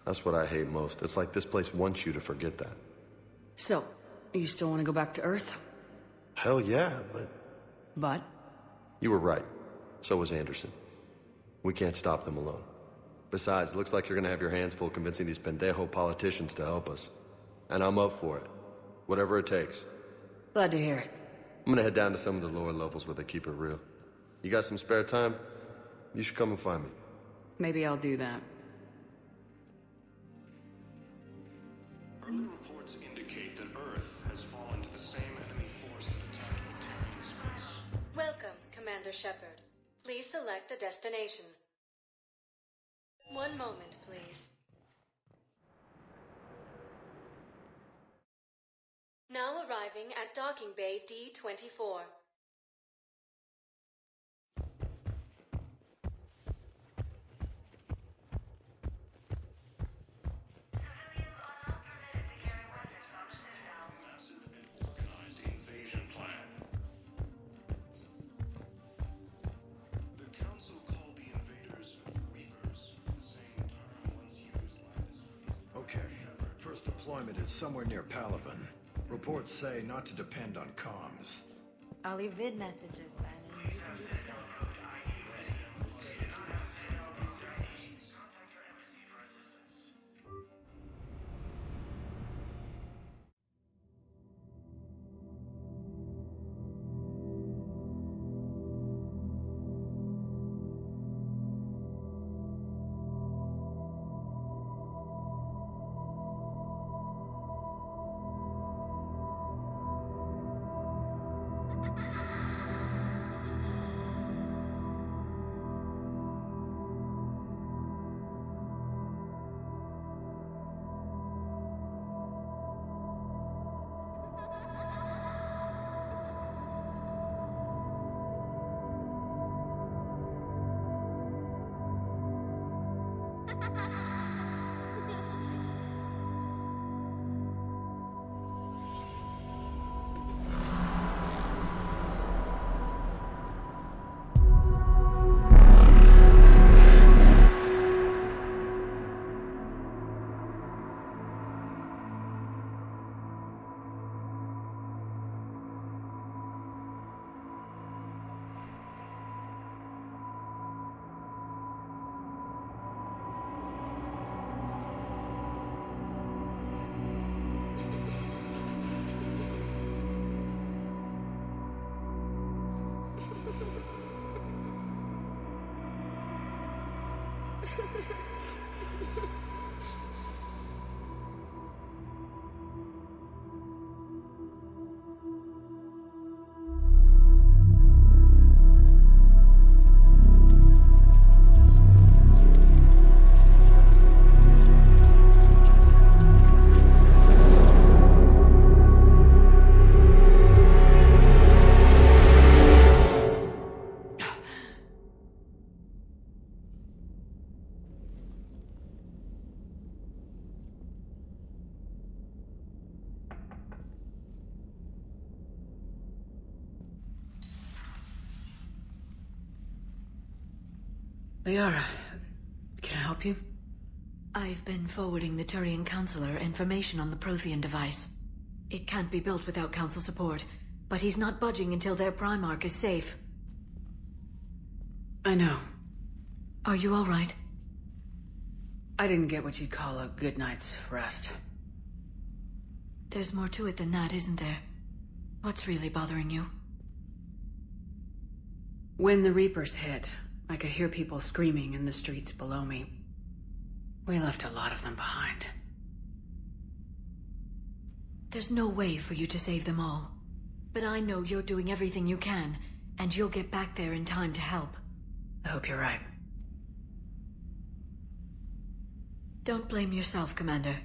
That's what I hate most. It's like this place wants you to forget that. So, you still want to go back to Earth? Hell yeah, but... But? You were right. So was Anderson. We can't stop them alone. Besides, it looks like you're gonna have your hands full convincing these pendejo politicians to help us. And I'm up for it. Whatever it takes. Glad to hear it. I'm gonna head down to some of the lower levels where they keep it real. You got some spare time? You should come and find me. Maybe I'll do that. Early reports indicate that Earth has fallen to the same enemy force that attacked the Turian space. Welcome, Commander Shepard. Please select a destination. One moment, please. Now arriving at Docking Bay D-24. Deployment is somewhere near Palaven. Reports say not to depend on comms. I'll leave vid messages then, and you can do the same. Liara, can I help you? I've been forwarding the Turian Counselor information on the Prothean device. It can't be built without Council support, but he's not budging until their Primarch is safe. I know. Are you all right? I didn't get what you'd call a good night's rest. There's more to it than that, isn't there? What's really bothering you? When the Reapers hit, I could hear people screaming in the streets below me. We left a lot of them behind. There's no way for you to save them all. But I know you're doing everything you can, and you'll get back there in time to help. I hope you're right. Don't blame yourself, Commander.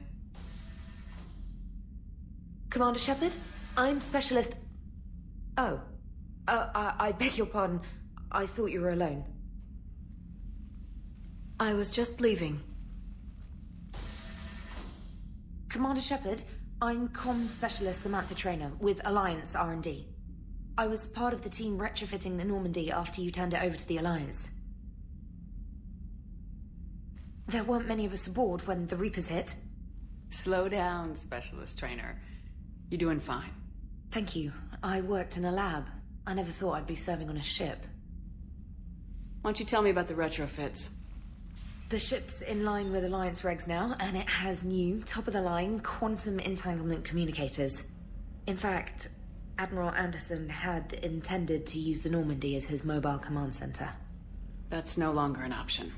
Commander Shepard? I'm Specialist... Oh. I beg your pardon. I thought you were alone. I was just leaving. Commander Shepard, I'm Comm Specialist Samantha Traynor with Alliance R&D. I was part of the team retrofitting the Normandy after you turned it over to the Alliance. There weren't many of us aboard when the Reapers hit. Slow down, Specialist Trainer. You're doing fine. Thank you. I worked in a lab. I never thought I'd be serving on a ship. Why don't you tell me about the retrofits? The ship's in line with Alliance regs now, and it has new, top-of-the-line, quantum entanglement communicators. In fact, Admiral Anderson had intended to use the Normandy as his mobile command center. That's no longer an option.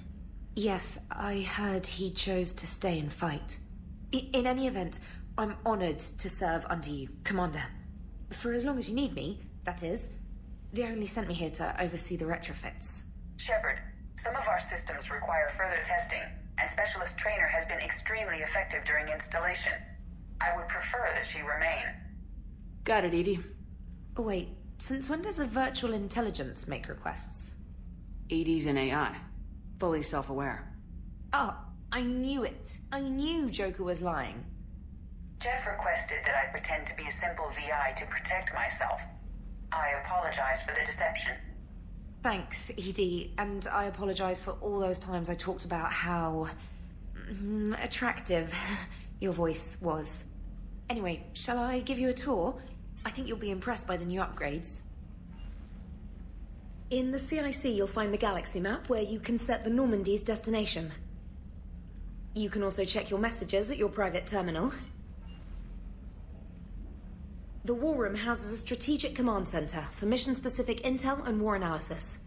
Yes, I heard he chose to stay and fight. In any event, I'm honored to serve under you, Commander. For as long as you need me, that is. They only sent me here to oversee the retrofits. Shepard, some of our systems require further testing, and Specialist Trainer has been extremely effective during installation. I would prefer that she remain. Got it, Edie. Oh, wait. Since when does a virtual intelligence make requests? Edie's an AI. Fully self-aware. Oh, I knew it. I knew Joker was lying. Jeff requested that I pretend to be a simple VI to protect myself. I apologize for the deception. Thanks, Edie, and I apologize for all those times I talked about how... attractive your voice was. Anyway, shall I give you a tour? I think you'll be impressed by the new upgrades. In the CIC, you'll find the galaxy map where you can set the Normandy's destination. You can also check your messages at your private terminal. The War Room houses a strategic command center for mission-specific intel and war analysis.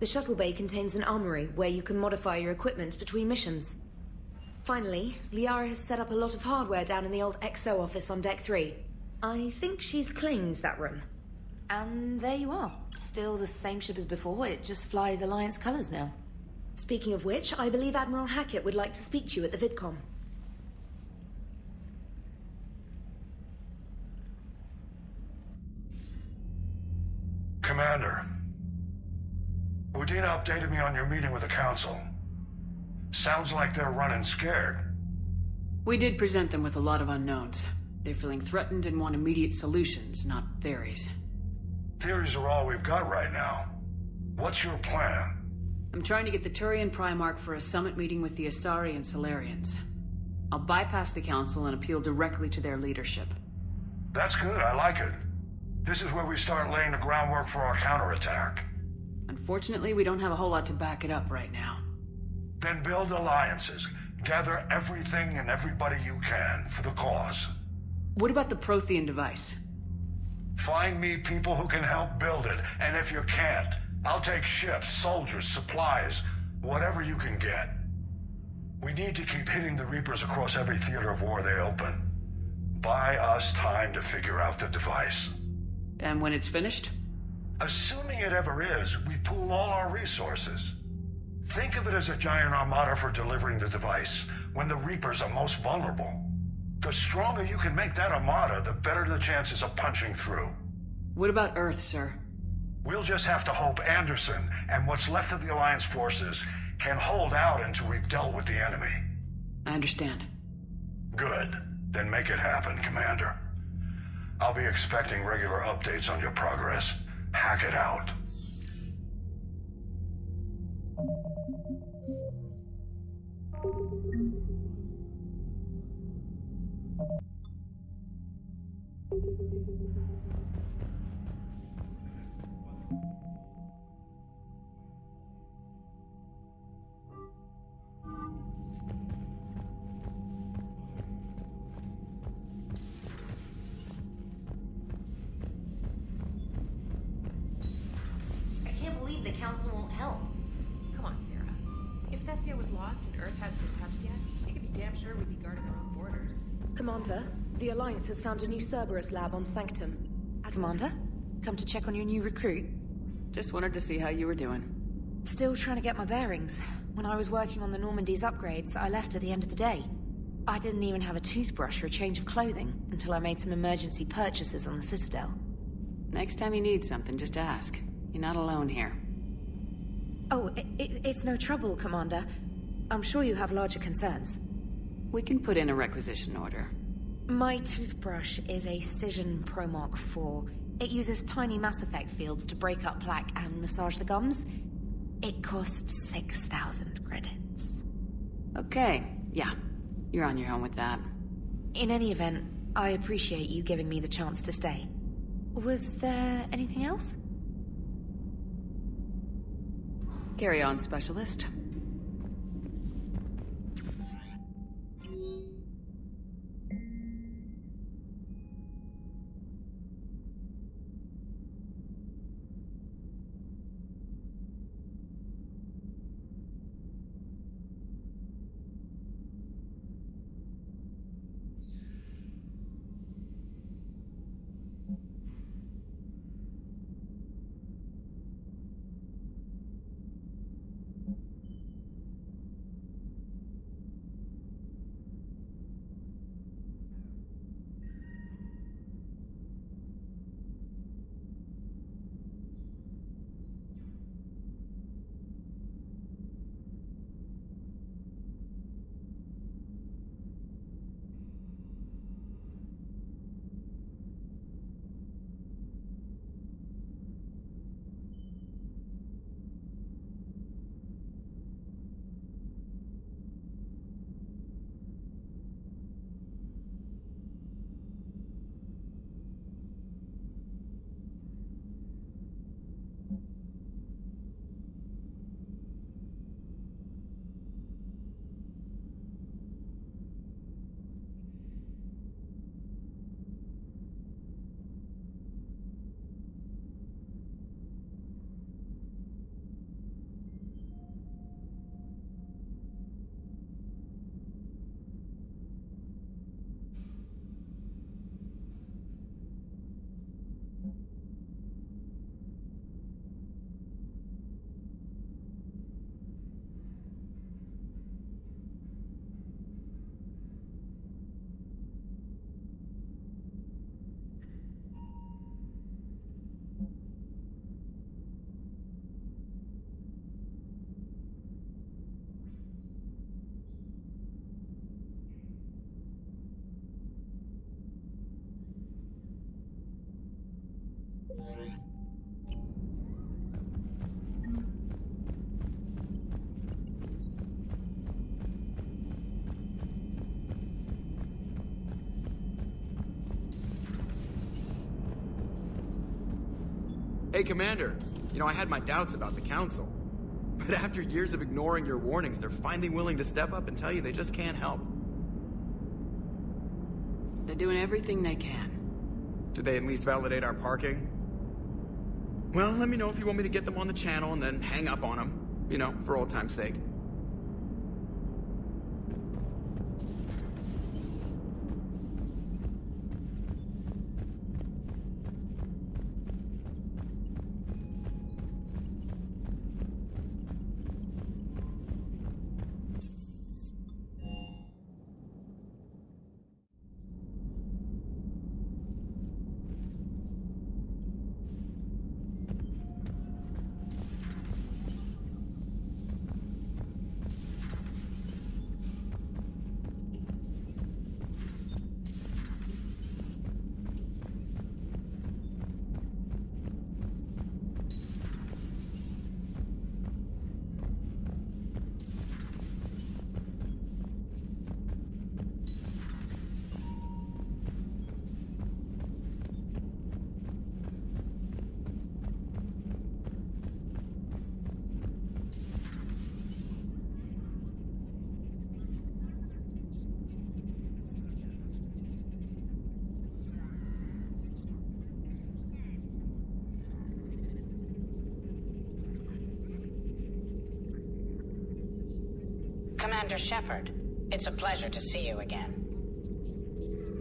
The shuttle bay contains an armory where you can modify your equipment between missions. Finally, Liara has set up a lot of hardware down in the old XO office on Deck 3. I think she's claimed that room. And there you are. Still the same ship as before, it just flies Alliance colors now. Speaking of which, I believe Admiral Hackett would like to speak to you at the VidCon. Commander, Udina updated me on your meeting with the Council. Sounds like they're running scared. We did present them with a lot of unknowns. They're feeling threatened and want immediate solutions, not theories. Theories are all we've got right now. What's your plan? I'm trying to get the Turian Primarch for a summit meeting with the Asari and Solarians. I'll bypass the Council and appeal directly to their leadership. That's good, I like it. This is where we start laying the groundwork for our counterattack. Unfortunately, we don't have a whole lot to back it up right now. Then build alliances. Gather everything and everybody you can for the cause. What about the Prothean device? Find me people who can help build it, and if you can't, I'll take ships, soldiers, supplies, whatever you can get. We need to keep hitting the Reapers across every theater of war they open. Buy us time to figure out the device. And when it's finished? Assuming it ever is, we pool all our resources. Think of it as a giant armada for delivering the device, when the Reapers are most vulnerable. The stronger you can make that armada, the better the chances of punching through. What about Earth, sir? We'll just have to hope Anderson and what's left of the Alliance forces can hold out until we've dealt with the enemy. I understand. Good. Then make it happen, Commander. I'll be expecting regular updates on your progress. Hack it out. The Council won't help. Come on, Sarah. If Thestia was lost and Earth hadn't been touched yet, you could be damn sure we'd be guarding our own borders. Commander, the Alliance has found a new Cerberus lab on Sanctum. Commander, come to check on your new recruit. Just wanted to see how you were doing. Still trying to get my bearings. When I was working on the Normandy's upgrades, I left at the end of the day. I didn't even have a toothbrush or a change of clothing until I made some emergency purchases on the Citadel. Next time you need something, just ask. You're not alone here. Oh, it's no trouble, Commander. I'm sure you have larger concerns. We can put in a requisition order. My toothbrush is a Cision Pro Mark IV. It uses tiny Mass Effect fields to break up plaque and massage the gums. It costs 6,000 credits. Okay, yeah. You're on your own with that. In any event, I appreciate you giving me the chance to stay. Was there anything else? Carry on, Specialist. Hey, Commander. You know, I had my doubts about the Council. But after years of ignoring your warnings, they're finally willing to step up and tell you they just can't help. They're doing everything they can. Did they at least validate our parking? Well, let me know if you want me to get them on the channel and then hang up on them. You know, for old time's sake. Commander Shepard, it's a pleasure to see you again.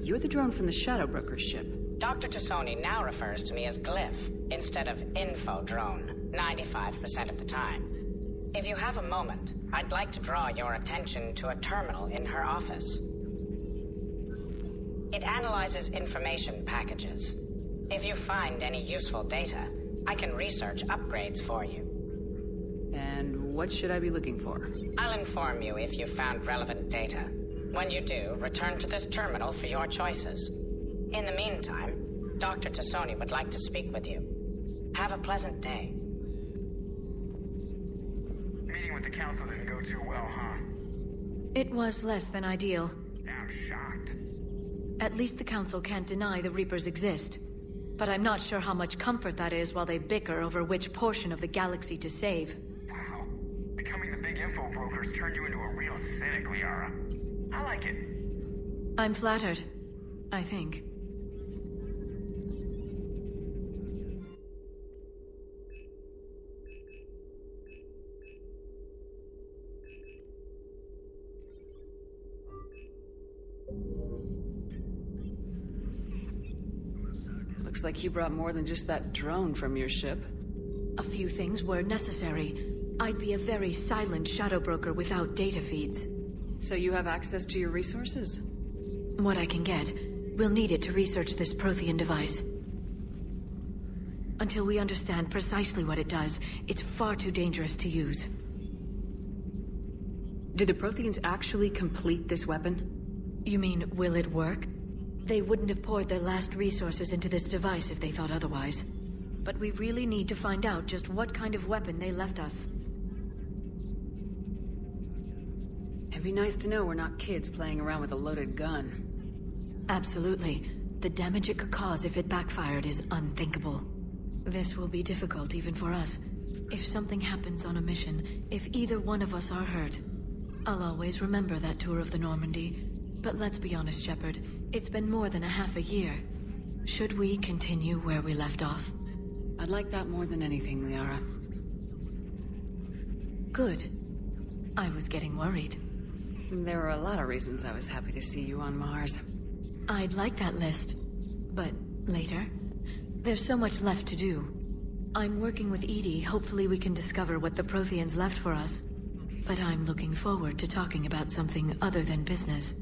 You're the drone from the Shadow Broker's ship. Dr. Tassoni now refers to me as Glyph instead of Info Drone, 95% of the time. If you have a moment, I'd like to draw your attention to a terminal in her office. It analyzes information packages. If you find any useful data, I can research upgrades for you. And what should I be looking for? I'll inform you if you've found relevant data. When you do, return to this terminal for your choices. In the meantime, Dr. Tassoni would like to speak with you. Have a pleasant day. with the Council didn't go too well, huh? It was less than ideal. I'm shocked. At least the Council can't deny the Reapers exist. But I'm not sure how much comfort that is while they bicker over which portion of the galaxy to save. Wow. Becoming the big info brokers turned you into a real cynic, Liara. I like it. I'm flattered. I think. Looks like you brought more than just that drone from your ship. A few things were necessary. I'd be a very silent shadow broker without data feeds. So you have access to your resources? What I can get. We'll need it to research this Prothean device. Until we understand precisely what it does, it's far too dangerous to use. Did the Protheans actually complete this weapon? You mean, will it work? They wouldn't have poured their last resources into this device if they thought otherwise. But we really need to find out just what kind of weapon they left us. It'd be nice to know we're not kids playing around with a loaded gun. Absolutely. The damage it could cause if it backfired is unthinkable. This will be difficult even for us. If something happens on a mission, if either one of us are hurt, I'll always remember that tour of the Normandy. But let's be honest, Shepard. It's been more than a half a year. Should we continue where we left off? I'd like that more than anything, Liara. Good. I was getting worried. There were a lot of reasons I was happy to see you on Mars. I'd like that list. But later? There's so much left to do. I'm working with Edie. Hopefully we can discover what the Protheans left for us. But I'm looking forward to talking about something other than business.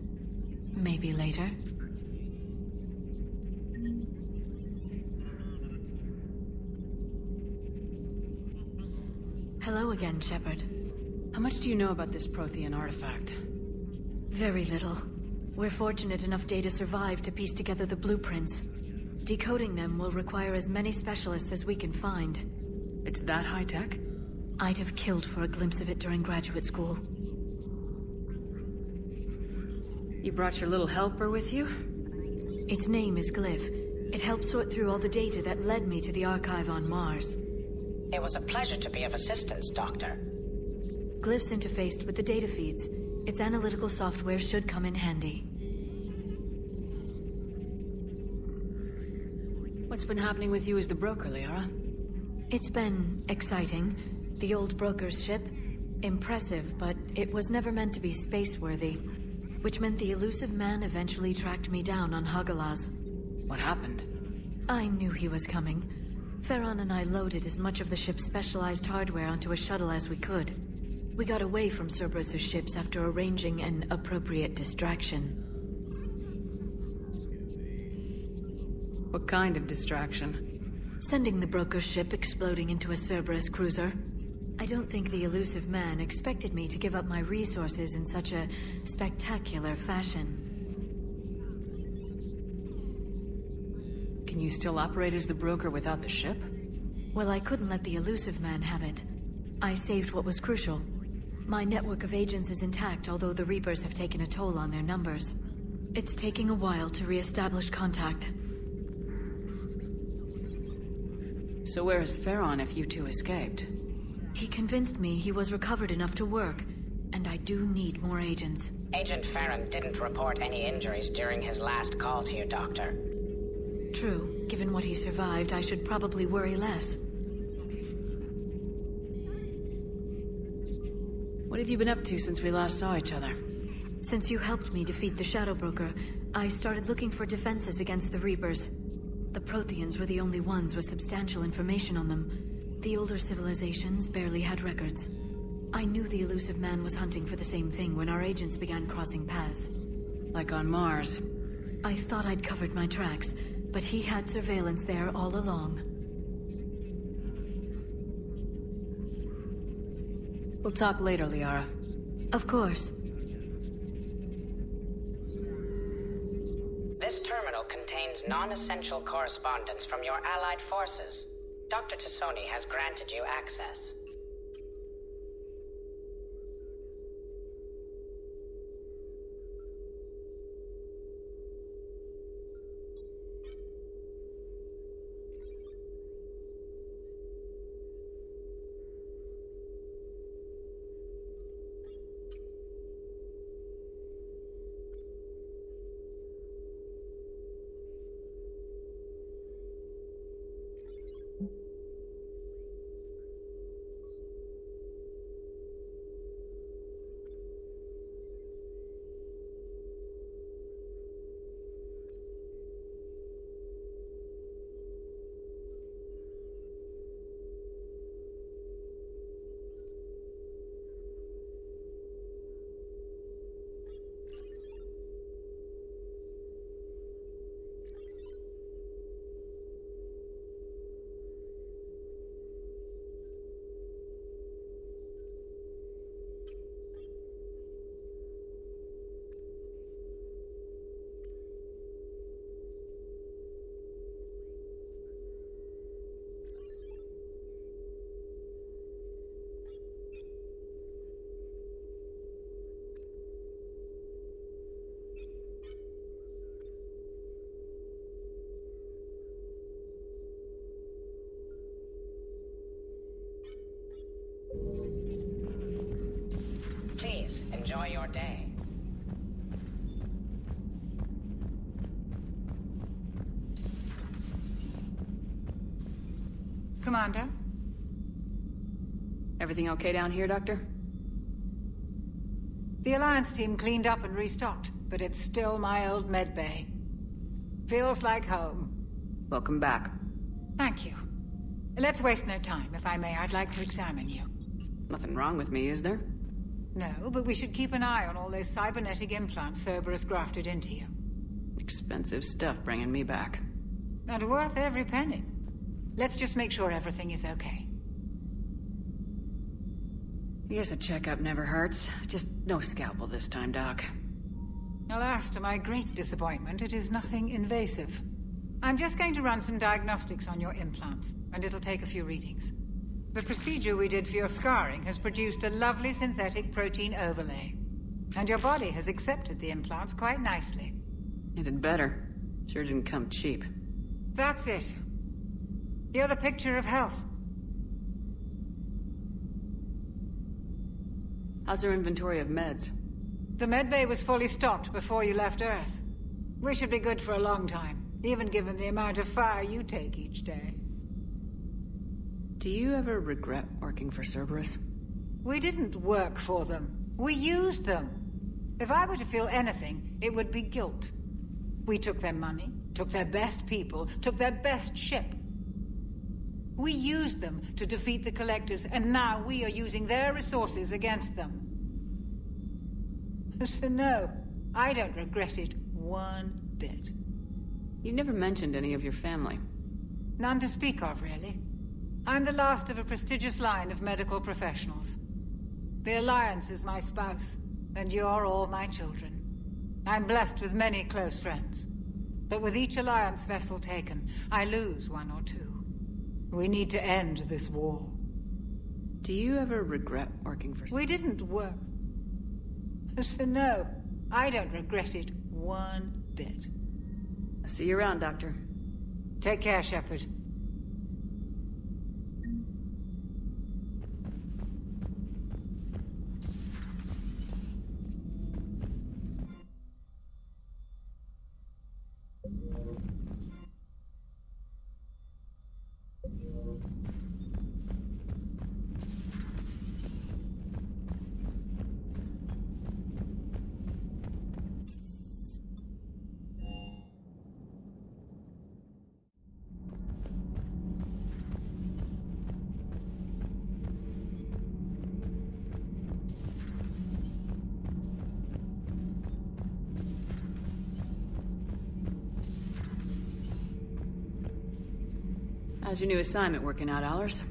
Maybe later? Hello again, Shepard. How much do you know about this Prothean artifact? Very little. We're fortunate enough data survived to piece together the blueprints. Decoding them will require as many specialists as we can find. It's that high-tech? I'd have killed for a glimpse of it during graduate school. You brought your little helper with you? Its name is Glyph. It helped sort through all the data that led me to the archive on Mars. It was a pleasure to be of assistance, Doctor. Glyph's interfaced with the data feeds. Its analytical software should come in handy. What's been happening with you as the broker, Liara? It's been exciting. The old broker's ship? Impressive, but it was never meant to be space-worthy. Which meant the elusive man eventually tracked me down on Hagalaz. What happened? I knew he was coming. Farron and I loaded as much of the ship's specialized hardware onto a shuttle as we could. We got away from Cerberus' ships after arranging an appropriate distraction. What kind of distraction? Sending the broker's ship exploding into a Cerberus cruiser. I don't think the elusive man expected me to give up my resources in such a spectacular fashion. Can you still operate as the broker without the ship? Well, I couldn't let the elusive man have it. I saved what was crucial. My network of agents is intact, although the Reapers have taken a toll on their numbers. It's taking a while to re-establish contact. So where is Farron if you two escaped? He convinced me he was recovered enough to work, and I do need more agents. Agent Farron didn't report any injuries during his last call to you, Doctor. True. Given what he survived, I should probably worry less. What have you been up to since we last saw each other? Since you helped me defeat the Shadow Broker, I started looking for defenses against the Reapers. The Protheans were the only ones with substantial information on them. The older civilizations barely had records. I knew the elusive man was hunting for the same thing when our agents began crossing paths. Like on Mars. I thought I'd covered my tracks, but he had surveillance there all along. We'll talk later, Liara. Of course. This terminal contains non-essential correspondence from your allied forces. Dr. Tassoni has granted you access. Commander. Everything okay down here, Doctor? The Alliance team cleaned up and restocked, but it's still my old medbay. Feels like home. Welcome back. Thank you. Let's waste no time. If I may, I'd like to examine you. Nothing wrong with me, is there? No, but we should keep an eye on all those cybernetic implants Cerberus grafted into you. Expensive stuff bringing me back. And worth every penny. Let's just make sure everything is okay. I guess a checkup never hurts. Just no scalpel this time, Doc. Alas, to my great disappointment, it is nothing invasive. I'm just going to run some diagnostics on your implants, and it'll take a few readings. The procedure we did for your scarring has produced a lovely synthetic protein overlay. And your body has accepted the implants quite nicely. It did better. Sure didn't come cheap. That's it. You're the picture of health. How's our inventory of meds? The medbay was fully stocked before you left Earth. We should be good for a long time, even given the amount of fire you take each day. Do you ever regret working for Cerberus? We didn't work for them. We used them. If I were to feel anything, it would be guilt. We took their money, took their best people, took their best ship. We used them to defeat the Collectors, and now we are using their resources against them. So no, I don't regret it one bit. You never mentioned any of your family. None to speak of, really. I'm the last of a prestigious line of medical professionals. The Alliance is my spouse, and you're all my children. I'm blessed with many close friends. But with each Alliance vessel taken, I lose one or two. We need to end this war. Do you ever regret working for... We didn't work. So no, I don't regret it one bit. I'll see you around, Doctor. Take care, Shepard. How's your new assignment working out, Allers?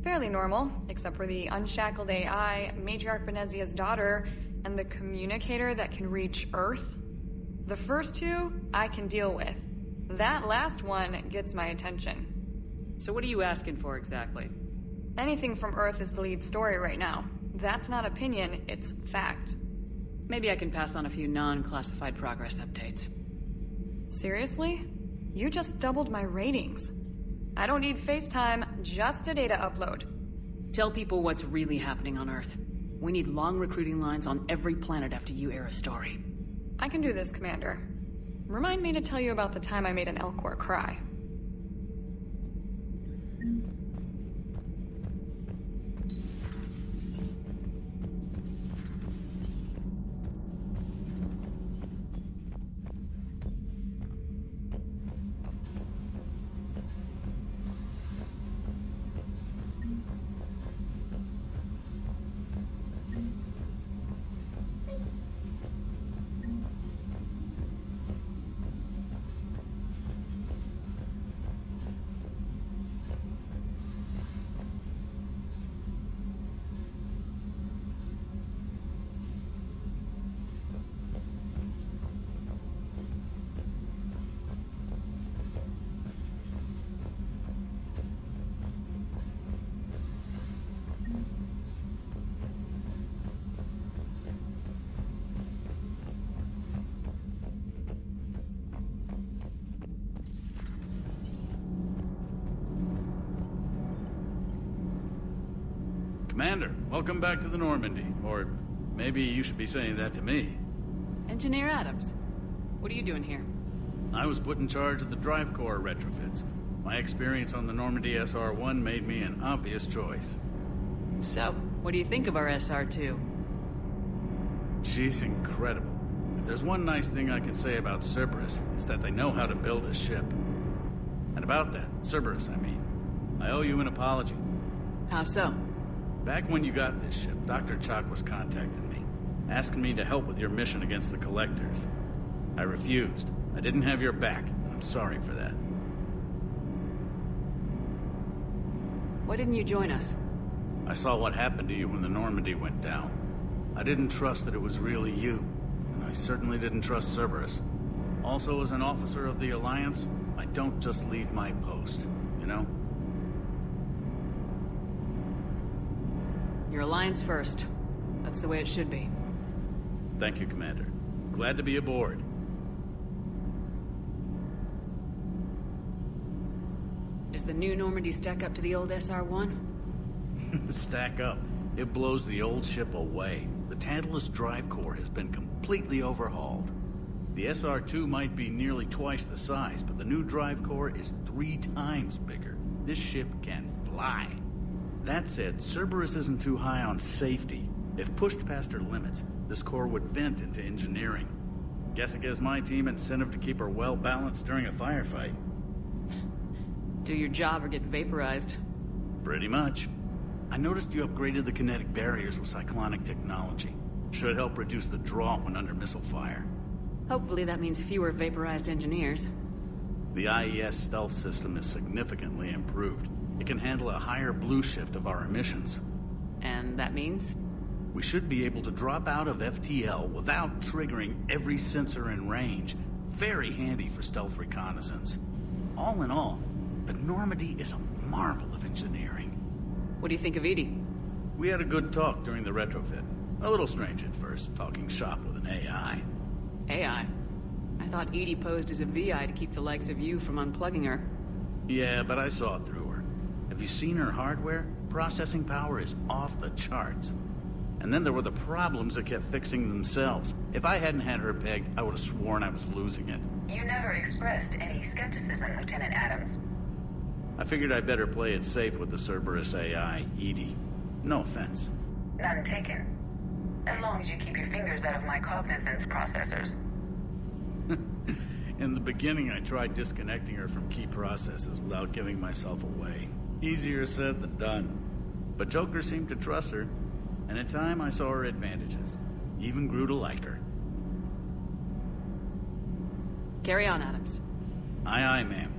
Fairly normal, except for the unshackled AI, Matriarch Benezia's daughter, and the communicator that can reach Earth. The first two, I can deal with. That last one gets my attention. So what are you asking for exactly? Anything from Earth is the lead story right now. That's not opinion, it's fact. Maybe I can pass on a few non-classified progress updates. Seriously? You just doubled my ratings. I don't need FaceTime, just a data upload. Tell people what's really happening on Earth. We need long recruiting lines on every planet after you air a story. I can do this, Commander. Remind me to tell you about the time I made an Elcor cry. Commander, welcome back to the Normandy. Or maybe you should be saying that to me. Engineer Adams, what are you doing here? I was put in charge of the drive core retrofits. My experience on the Normandy SR-1 made me an obvious choice. So, what do you think of our SR-2? She's incredible. If there's one nice thing I can say about Cerberus, it's that they know how to build a ship. And about that, Cerberus, I mean, I owe you an apology. How so? Back when you got this ship, Dr. Chalk was contacting me, asking me to help with your mission against the Collectors. I refused. I didn't have your back. I'm sorry for that. Why didn't you join us? I saw what happened to you when the Normandy went down. I didn't trust that it was really you, and I certainly didn't trust Cerberus. Also, as an officer of the Alliance, I don't just leave my post, you know? Your Alliance first. That's the way it should be. Thank you, Commander. Glad to be aboard. Does the new Normandy stack up to the old SR-1? Stack up. It blows the old ship away. The Tantalus drive core has been completely overhauled. The SR-2 might be nearly twice the size, but the new drive core is 3 times bigger. This ship can fly. That said, Cerberus isn't too high on safety. If pushed past her limits, this core would vent into engineering. Guess it gives my team incentive to keep her well balanced during a firefight. Do your job or get vaporized. Pretty much. I noticed you upgraded the kinetic barriers with cyclonic technology. Should help reduce the draw when under missile fire. Hopefully that means fewer vaporized engineers. The IES stealth system is significantly improved. It can handle a higher blue shift of our emissions. And that means? We should be able to drop out of FTL without triggering every sensor in range. Very handy for stealth reconnaissance. All in all, the Normandy is a marvel of engineering. What do you think of Edie? We had a good talk during the retrofit. A little strange at first, talking shop with an AI. AI? I thought Edie posed as a VI to keep the likes of you from unplugging her. Yeah, but I saw through her. Have you seen her hardware? Processing power is off the charts. And then there were the problems that kept fixing themselves. If I hadn't had her pegged, I would have sworn I was losing it. You never expressed any skepticism, Lieutenant Adams. I figured I'd better play it safe with the Cerberus AI, Edie. No offense. None taken. As long as you keep your fingers out of my cognizance processors. In the beginning, I tried disconnecting her from key processes without giving myself away. Easier said than done. But Joker seemed to trust her, and in time I saw her advantages. Even grew to like her. Carry on, Adams. Aye, aye, ma'am.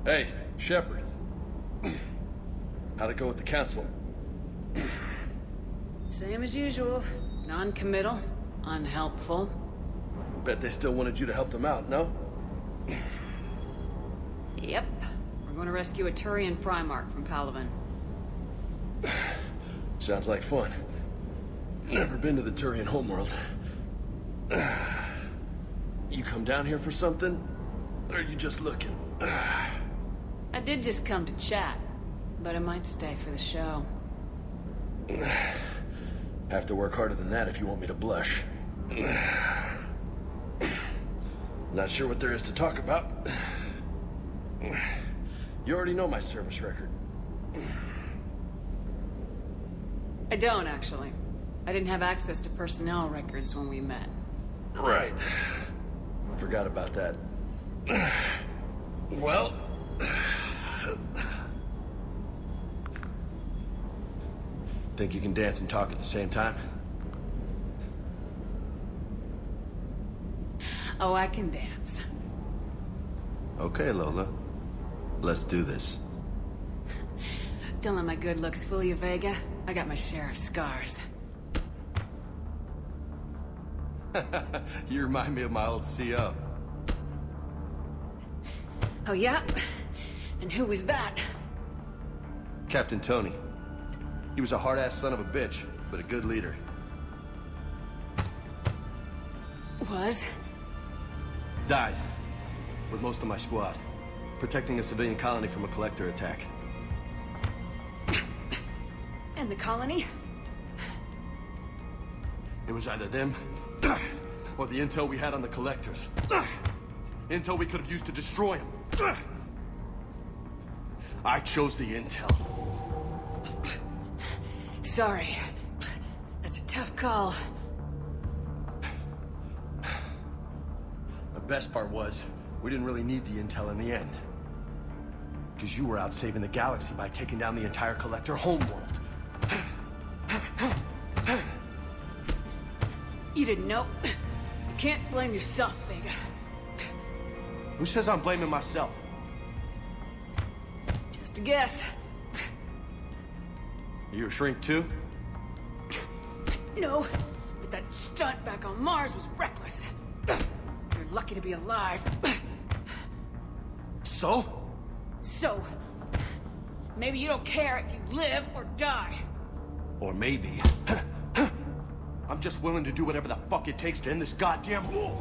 Hey, Shepard. How'd it go with the council? Same as usual. Non-committal, unhelpful. Bet they still wanted you to help them out, no? Yep. We're going to rescue a Turian Primarch from Palaven. Sounds like fun. Never been to the Turian homeworld. You come down here for something? Or are you just looking? I did just come to chat, but I might stay for the show. Have to work harder than that if you want me to blush. Not sure what there is to talk about. You already know my service record. I don't, actually. I didn't have access to personnel records when we met. Right. Forgot about that. Well... Think you can dance and talk at the same time? Oh, I can dance. Okay, Lola. Let's do this. Don't let my good looks fool you, Vega. I got my share of scars. You remind me of my old CO. Oh, yeah? And who was that? Captain Tony. He was a hard-ass son of a bitch, but a good leader. Was? Died. With most of my squad. Protecting a civilian colony from a collector attack. And the colony? It was either them, or the intel we had on the collectors. Intel we could have used to destroy them. I chose the intel. Sorry. That's a tough call. The best part was, we didn't really need the intel in the end. Because you were out saving the galaxy by taking down the entire collector homeworld. You didn't know. You can't blame yourself, Vega. Who says I'm blaming myself? Just a guess. You a shrink too? No, but that stunt back on Mars was reckless. You're lucky to be alive. So? So, maybe you don't care if you live or die. Or maybe... I'm just willing to do whatever the fuck it takes to end this goddamn war.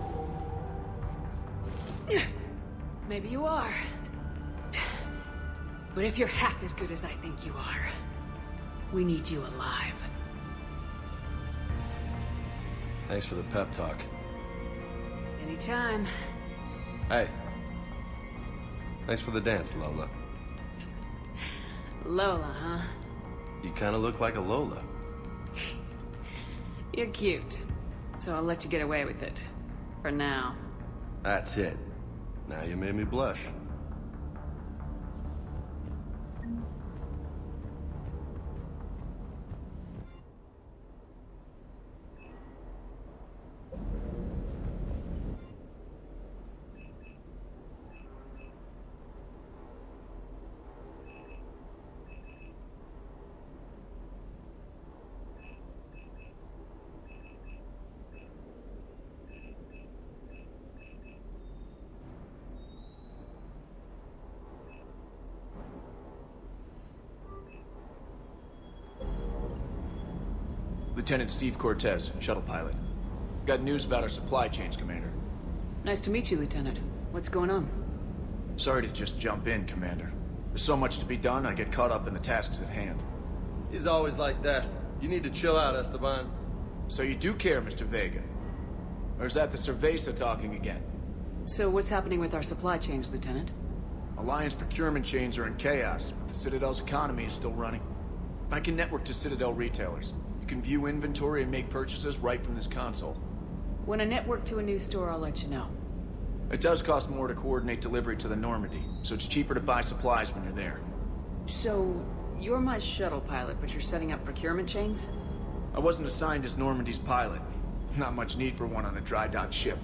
Maybe you are. But if you're half as good as I think you are, we need you alive. Thanks for the pep talk. Anytime. Hey. Thanks for the dance, Lola. Lola, huh? You kinda look like a Lola. You're cute. So I'll let you get away with it. For now. That's it. Now you made me blush. Lieutenant Steve Cortez, shuttle pilot. Got news about our supply chains, Commander. Nice to meet you, Lieutenant. What's going on? Sorry to just jump in, Commander. There's so much to be done, I get caught up in the tasks at hand. He's always like that. You need to chill out, Esteban. So you do care, Mr. Vega? Or is that the Cerveza talking again? So what's happening with our supply chains, Lieutenant? Alliance procurement chains are in chaos, but the Citadel's economy is still running. I can network to Citadel retailers. You can view inventory and make purchases right from this console. When I network to a new store, I'll let you know. It does cost more to coordinate delivery to the Normandy, so it's cheaper to buy supplies when you're there. So, you're my shuttle pilot, but you're setting up procurement chains? I wasn't assigned as Normandy's pilot. Not much need for one on a dry dock ship.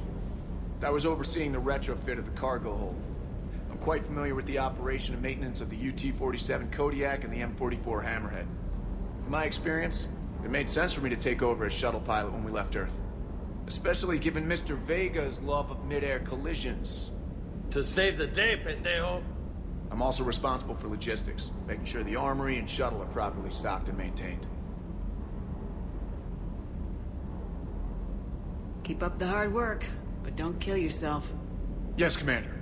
I was overseeing the retrofit of the cargo hold. I'm quite familiar with the operation and maintenance of the UT-47 Kodiak and the M44 Hammerhead. From my experience, it made sense for me to take over as shuttle pilot when we left Earth. Especially given Mr. Vega's love of mid-air collisions. To save the day, pendejo! I'm also responsible for logistics, making sure the armory and shuttle are properly stocked and maintained. Keep up the hard work, but don't kill yourself. Yes, Commander.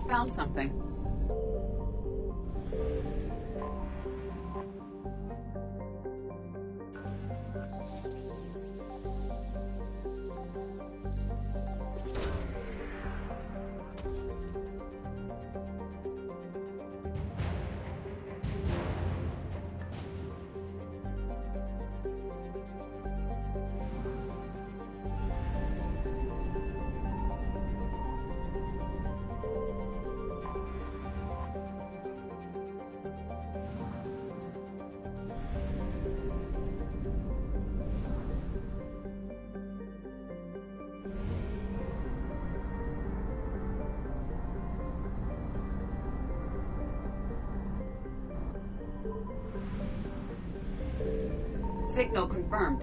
found something. Signal confirmed.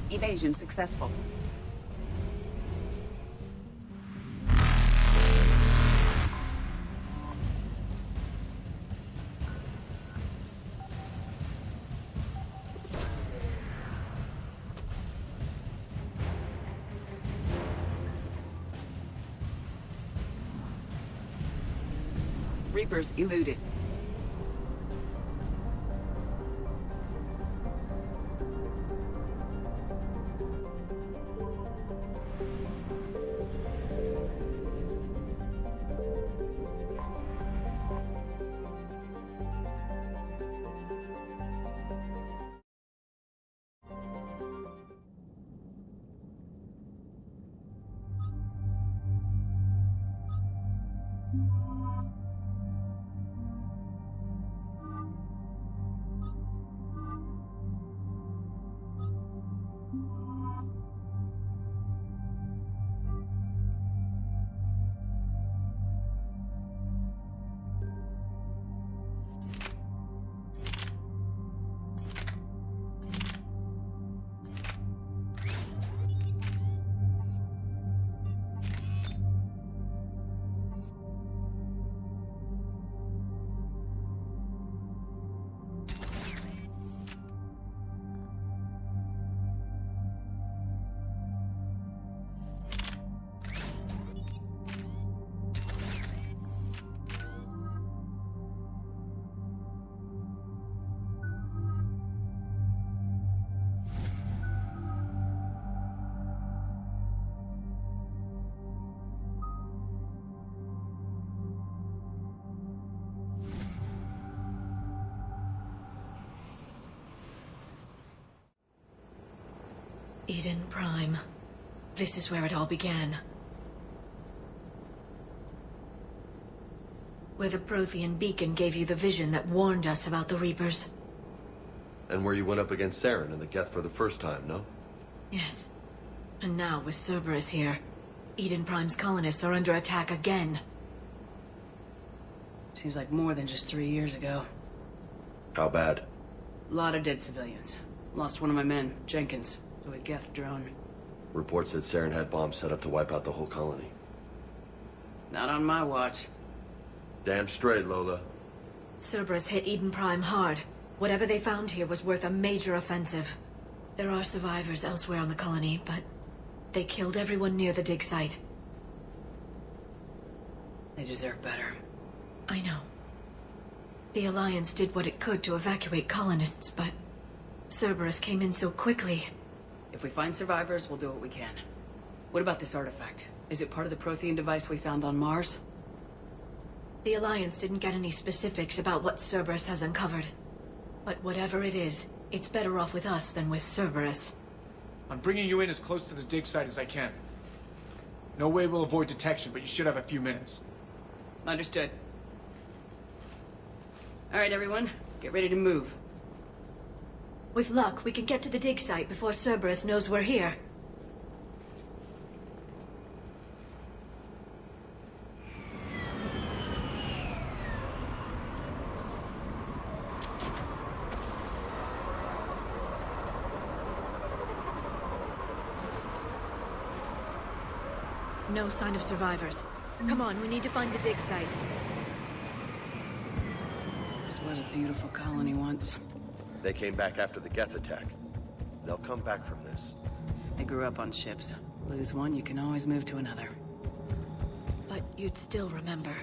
Evasion successful. Reapers eluded. Eden Prime. This is where it all began. Where the Prothean beacon gave you the vision that warned us about the Reapers. And where you went up against Saren and the Geth for the first time, no? Yes. And now, with Cerberus here, Eden Prime's colonists are under attack again. Seems like more than just 3 years ago. How bad? A lot of dead civilians. Lost one of my men, Jenkins, to a Geth drone. Reports said Saren had bombs set up to wipe out the whole colony. Not on my watch. Damn straight, Lola. Cerberus hit Eden Prime hard. Whatever they found here was worth a major offensive. There are survivors elsewhere on the colony, but they killed everyone near the dig site. They deserve better. I know. The Alliance did what it could to evacuate colonists, but Cerberus came in so quickly. If we find survivors, we'll do what we can. What about this artifact? Is it part of the Prothean device we found on Mars? The Alliance didn't get any specifics about what Cerberus has uncovered. But whatever it is, it's better off with us than with Cerberus. I'm bringing you in as close to the dig site as I can. No way we'll avoid detection, but you should have a few minutes. Understood. All right, everyone. Get ready to move. With luck, we can get to the dig site before Cerberus knows we're here. No sign of survivors. Come on, we need to find the dig site. This was a beautiful colony once. They came back after the Geth attack. They'll come back from this. I grew up on ships. Lose one, you can always move to another. But you'd still remember.